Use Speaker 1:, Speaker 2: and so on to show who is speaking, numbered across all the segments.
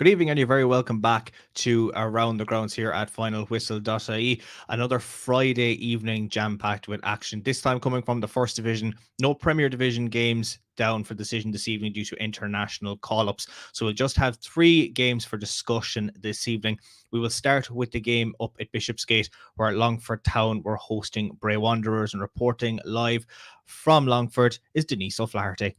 Speaker 1: Good evening, and you're very welcome back to Around the Grounds here at Finalwhistle.ie. Another Friday evening jam-packed with action, this time coming from the First Division. No Premier Division games down for decision this evening due to international call-ups. So we'll just have 3 games for discussion this evening. We will start with the game up at Bishopsgate, where Longford Town were hosting Bray Wanderers, and reporting live from Longford is Denise O'Flaherty.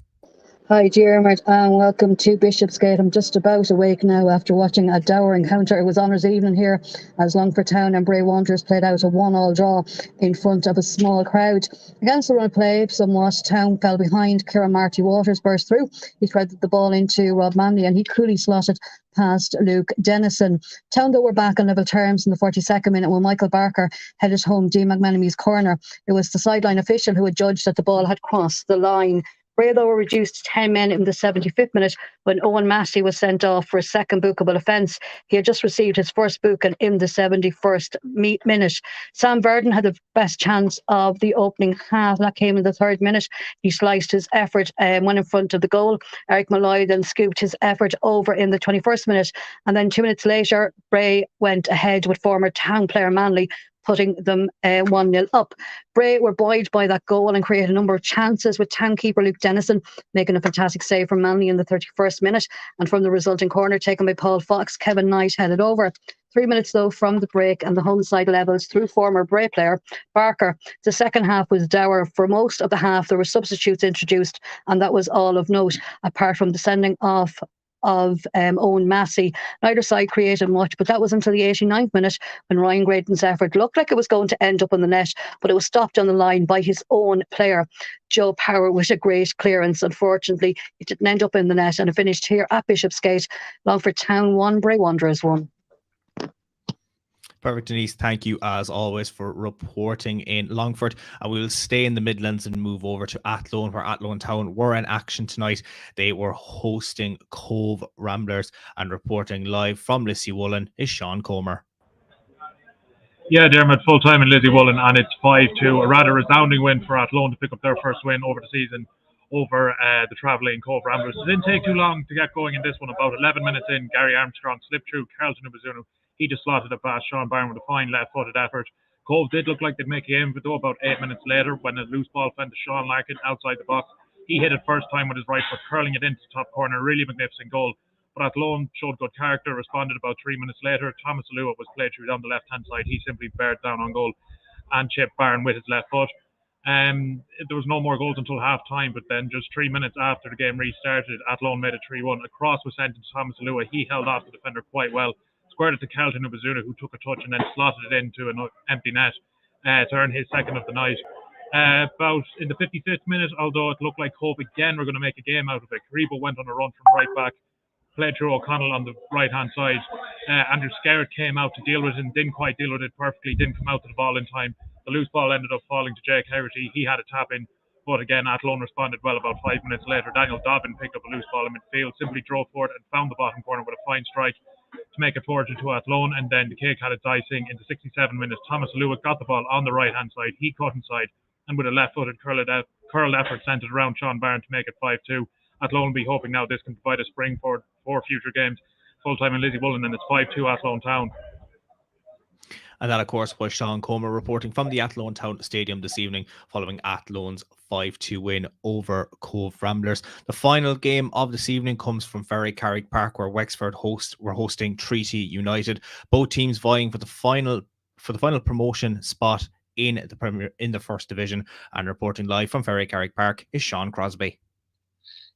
Speaker 2: Hi, Diarmuid, and welcome to Bishopsgate. I'm just about awake now after watching a dour encounter. It was honours evening here as Longford Town and Bray Wanderers played out a 1-1 draw in front of a small crowd. Against the run of play, somewhat, Town fell behind. Kieran Marty Waters burst through. He threaded the ball into Rob Manley and he coolly slotted past Luke Dennison. Town, though, were back on level terms in the 42nd minute when Michael Barker headed home Dean McMenemy's corner. It was the sideline official who had judged that the ball had crossed the line. Bray, though, were reduced to 10 men in the 75th minute when Owen Massey was sent off for a second bookable offence. He had just received his first booking in the 71st minute. Sam Verdon had the best chance of the opening half. That came in the 3rd minute. He sliced his effort and went in front of the goal. Eric Malloy then scooped his effort over in the 21st minute. And then 2 minutes later, Bray went ahead with former Town player Manley, putting them 1-0 up. Bray were buoyed by that goal and created a number of chances, with Town keeper Luke Dennison making a fantastic save from Manley in the 31st minute. And from the resulting corner taken by Paul Fox, Kevin Knight headed over. 3 minutes, though, from the break, and the home side levels through former Bray player Barker. The second half was dour. For most of the half, there were substitutes introduced, and that was all of note, apart from the sending off of Owen Massey. Neither side created much, but that was until the 89th minute when Ryan Graydon's effort looked like it was going to end up on the net, but it was stopped on the line by his own player, Joe Power, with a great clearance. Unfortunately, it didn't end up in the net, and it finished here at Bishopsgate. Longford Town 1, Bray Wanderers 1.
Speaker 1: Perfect, Denise. Thank you as always for reporting in Longford. And we will stay in the Midlands and move over to Athlone, where Athlone Town were in action tonight. They were hosting Cove Ramblers, and reporting live from Lissywullen is Sean Comer.
Speaker 3: Yeah, Diarmuid, full time in Lissywullen, and it's 5-2. A rather resounding win for Athlone to pick up their first win over the season over the travelling Cove Ramblers. It didn't take too long to get going in this one. About 11 minutes in, Gary Armstrong slipped through Carlton Ubazunu. He just slotted it past Sean Byrne with a fine left-footed effort. Cove did look like they'd make a game of it, though, about 8 minutes later, when a loose ball fell to Sean Larkin outside the box. He hit it first time with his right foot, curling it into the top corner. Really magnificent goal. But Athlone showed good character, responded about 3 minutes later. Thomas Alua was played through down the left-hand side. He simply bared down on goal and chipped Byrne with his left foot. There was no more goals until half-time, but then just 3 minutes after the game restarted, Athlone made it 3-1. A cross was sent to Thomas Alua. He held off the defender quite well, squared it to Carlton Ubazuna, who took a touch and then slotted it into an empty net to earn his second of the night. About in the 55th minute, although it looked like Cove again were going to make a game out of it, Karibo went on a run from right back, played through O'Connell on the right-hand side. Andrew Skerritt came out to deal with it and didn't quite deal with it perfectly, didn't come out to the ball in time. The loose ball ended up falling to Jake Hegarty. He had a tap in, but again, Athlone responded well about 5 minutes later. Daniel Dobbin picked up a loose ball in midfield, simply drove for it and found the bottom corner with a fine strike to make it 4-2 Athlone, and then the cake had its icing. In the 67 minutes, Thomas Lewitt got the ball on the right-hand side. He cut inside, and with a left-footed curled effort sent it around Sean Byrne to make it 5-2. Athlone will be hoping now this can provide a spring for future games. Full-time in Lissywullen, and it's 5-2 Athlone Town.
Speaker 1: And that, of course, was Sean Comer reporting from the Athlone Town Stadium this evening following Athlone's 5-2 win over Cove Ramblers. The final game of this evening comes from Ferrycarrig Park, where Wexford were hosting Treaty United. Both teams vying for the final promotion spot in the First Division. And reporting live from Ferrycarrig Park is Sean Crosby.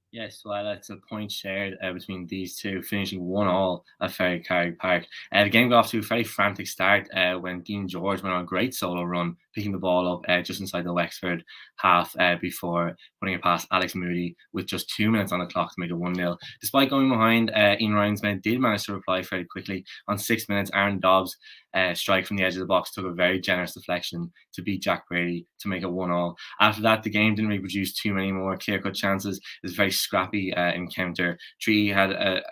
Speaker 4: Yes, well, that's a point shared between these two, finishing 1-1 at Ferrycarrig Park. The game got off to a very frantic start when Dean George went on a great solo run, picking the ball up just inside the Wexford half before putting it past Alex Moody with just 2 minutes on the clock to make it 1-0. Despite going behind, Ian Ryan's men did manage to reply fairly quickly. On 6 minutes, Aaron Dobbs' strike from the edge of the box took a very generous deflection to beat Jack Brady to make it 1-1. After that, the game didn't really produce too many more clear-cut chances. It was a very scrappy encounter. Tree had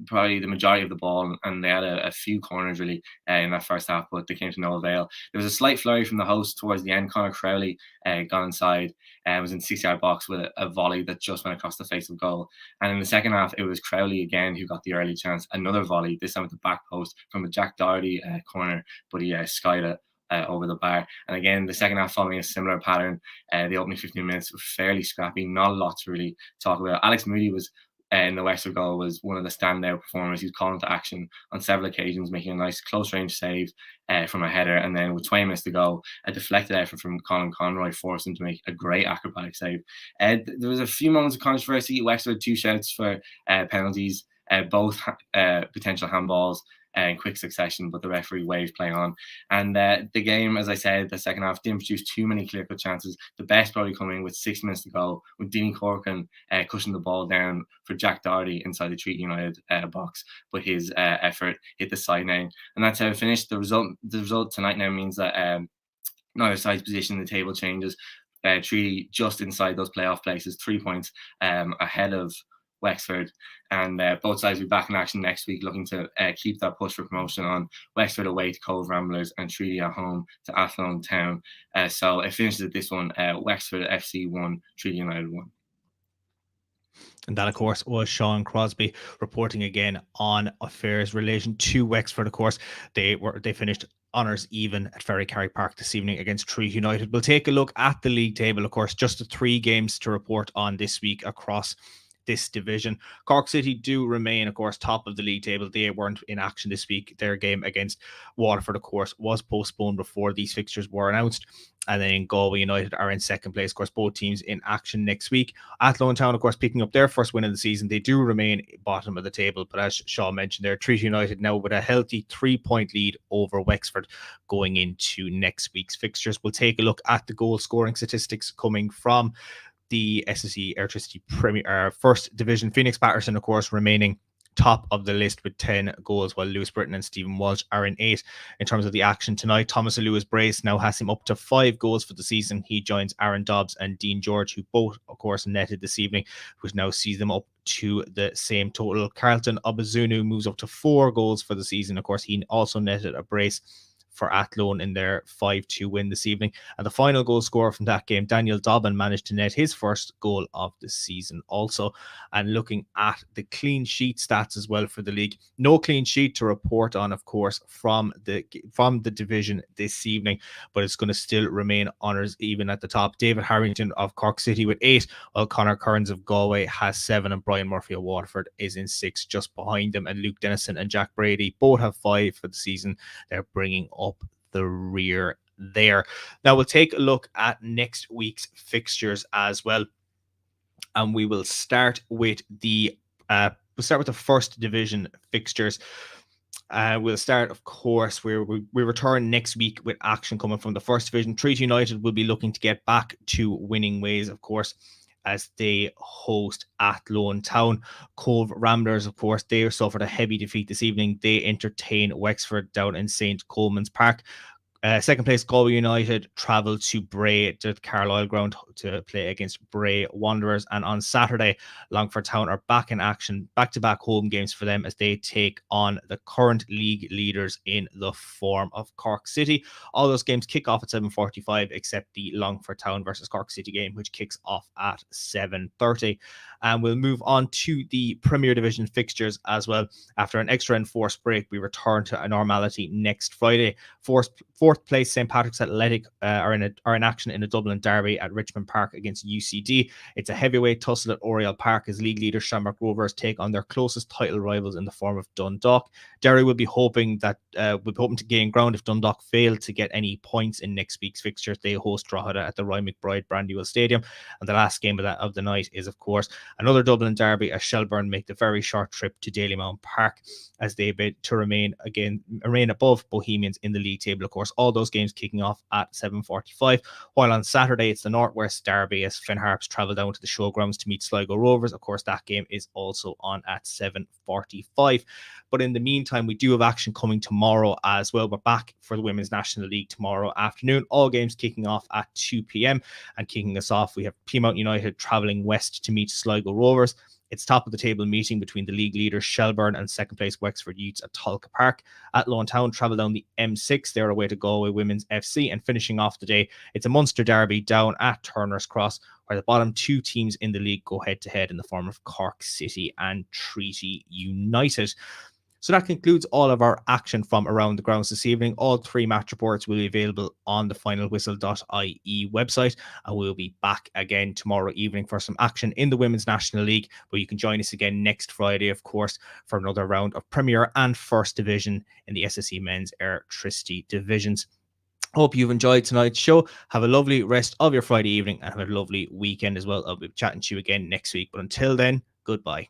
Speaker 4: probably the majority of the ball, and they had a few corners really in that first half, but they came to no avail. There was a slight flurry from the host towards the end. Connor Crowley got inside and was in the 6-yard box with a volley that just went across the face of goal. And in the second half, it was Crowley again who got the early chance. Another volley, this time at the back post from a Jack Doherty corner, but he skied it over the bar. And again, the second half following a similar pattern. The opening 15 minutes were fairly scrappy, not a lot to really talk about. Alex Moody was in the Wexford goal was one of the standout performers. He was called into action on several occasions, making a nice close range save from a header. And then with 20 minutes to go, a deflected effort from Colin Conroy forced him to make a great acrobatic save. There was a few moments of controversy. Wexford had 2 shouts for penalties, both potential handballs in quick succession, but the referee waved play on. And the game, as I said, the second half didn't produce too many clear-cut chances. The best probably coming with 6 minutes to go, with Dean Corkin cushioning the ball down for Jack Doherty inside the Treaty United box, but his effort hit the side now. And that's how it finished. The result tonight now means that neither side's position in the table changes. Treaty just inside those playoff places, 3 points ahead of Wexford, and both sides will be back in action next week, looking to keep that push for promotion on. Wexford away to Cove Ramblers and Treaty at home to Athlone Town. So it finishes at this one: Wexford FC 1, Treaty United 1.
Speaker 1: And that, of course, was Sean Crosby reporting again on affairs relation to Wexford. Of course, they finished honours even at Ferry Carrick Park this evening against Treaty United. We'll take a look at the league table. Of course, just the 3 games to report on this week across this division. Cork City do remain, of course, top of the league table. They weren't in action this week. Their game against Waterford, of course, was postponed before these fixtures were announced. And then Galway United are in second place. Of course, both teams in action next week. Athlone Town, of course, picking up their first win of the season. They do remain bottom of the table. But as Shaw mentioned there, Treaty United now with a healthy 3-point lead over Wexford going into next week's fixtures. We'll take a look at the goal scoring statistics coming from the SSE Electricity Premier First Division. Phoenix Patterson, of course, remaining top of the list with 10 goals, while Lewis Britton and Stephen Walsh are in 8. In terms of the action tonight, Thomas Lewis Brace now has him up to 5 goals for the season. He joins Aaron Dobbs and Dean George, who both, of course, netted this evening, which now sees them up to the same total. Carlton Obazunu moves up to 4 goals for the season. Of course, he also netted a brace for Athlone in their 5-2 win this evening. And the final goal scorer from that game, Daniel Dobbin, managed to net his first goal of the season also. And looking at the clean sheet stats as well for the league, no clean sheet to report on, of course, from the division this evening, but it's going to still remain honours even at the top. David Harrington of Cork City with 8, while Conor Kearns of Galway has 7, and Brian Murphy of Waterford is in 6 just behind them. And Luke Dennison and Jack Brady both have 5 for the season. They're bringing up the rear there. Now we'll take a look at next week's fixtures as well, and we will start with the first division fixtures. We'll start, of course, where we return next week with action coming from the first division. Treaty United will be looking to get back to winning ways, of course, as they host Athlone Town. Cove Ramblers, of course, they suffered a heavy defeat this evening. They entertain Wexford down in St. Coleman's Park. Second place, Galway United travel to Bray, to the Carlisle ground, to play against Bray Wanderers. And on Saturday, Longford Town are back in action, back-to-back home games for them as they take on the current league leaders in the form of Cork City. All those games kick off at 7:45, except the Longford Town versus Cork City game, which kicks off at 7:30. And we'll move on to the Premier Division fixtures as well. After an extra enforced break, we return to a normality next Friday. Fourth place St. Patrick's Athletic are in action in a Dublin derby at Richmond Park against UCD. It's a heavyweight tussle at Oriel Park as league leaders Shamrock Rovers take on their closest title rivals in the form of Dundalk. Derry will be hoping to gain ground if Dundalk fail to get any points in next week's fixtures. They host Drogheda at the Ryan McBride Brandywell Stadium. And the last game of the night is, of course, another Dublin derby as Shelburne make the very short trip to Dalymount Park as they bid to remain above Bohemians in the league table. Of course, all those games kicking off at 7:45. While on Saturday, it's the Northwest derby as Finn Harps travel down to the showgrounds to meet Sligo Rovers. Of course, that game is also on at 7:45. But in the meantime, we do have action coming tomorrow as well. We're back for the Women's National League tomorrow afternoon. All games kicking off at 2 p.m. And kicking us off, we have Plymouth United travelling west to meet Sligo Rovers. It's top of the table meeting between the league leaders Shelburne and second place Wexford Youths at Tulka Park. Athlone Town travel down the M6. They're away to Galway Women's FC. And finishing off the day, it's a Munster derby down at Turner's Cross, where the bottom two teams in the league go head to head in the form of Cork City and Treaty United. So that concludes all of our action from around the grounds this evening. All 3 match reports will be available on the Finalwhistle.ie website, and we'll be back again tomorrow evening for some action in the Women's National League, where you can join us again next Friday, of course, for another round of Premier and First Division in the SSE Men's Electricity divisions. Hope you've enjoyed tonight's show. Have a lovely rest of your Friday evening and have a lovely weekend as well. I'll be chatting to you again next week. But until then, goodbye.